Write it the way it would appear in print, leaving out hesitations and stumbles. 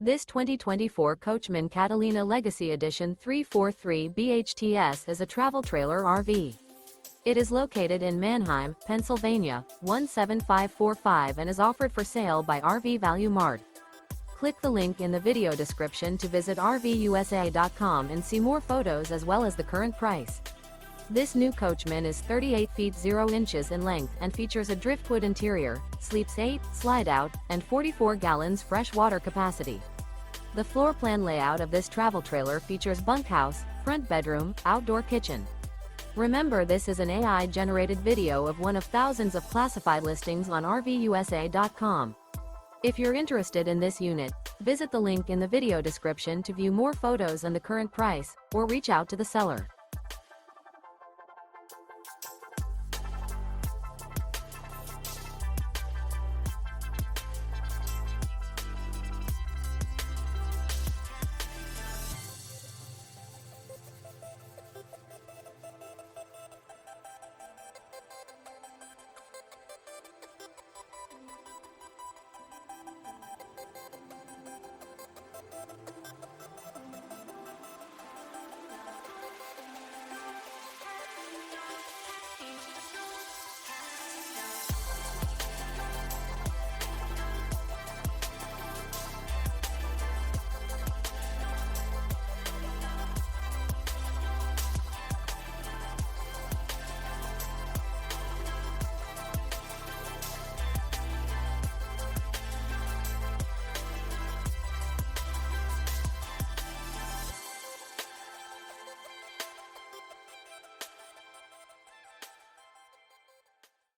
This 2024 Coachmen Catalina Legacy Edition 343 BHTS is a travel trailer RV. It is located in Manheim, Pennsylvania, 17545 and is offered for sale by RV Value Mart. Click the link in the video description to visit RVUSA.com and see more photos as well as the current price. This new Coachmen is 38 feet 0 inches in length and features a driftwood interior, sleeps 8, slide-out, and 44 gallons fresh water capacity. The floor plan layout of this travel trailer features bunkhouse, front bedroom, outdoor kitchen. Remember, this is an AI-generated video of one of thousands of classified listings on RVUSA.com. If you're interested in this unit, visit the link in the video description to view more photos and the current price, or reach out to the seller.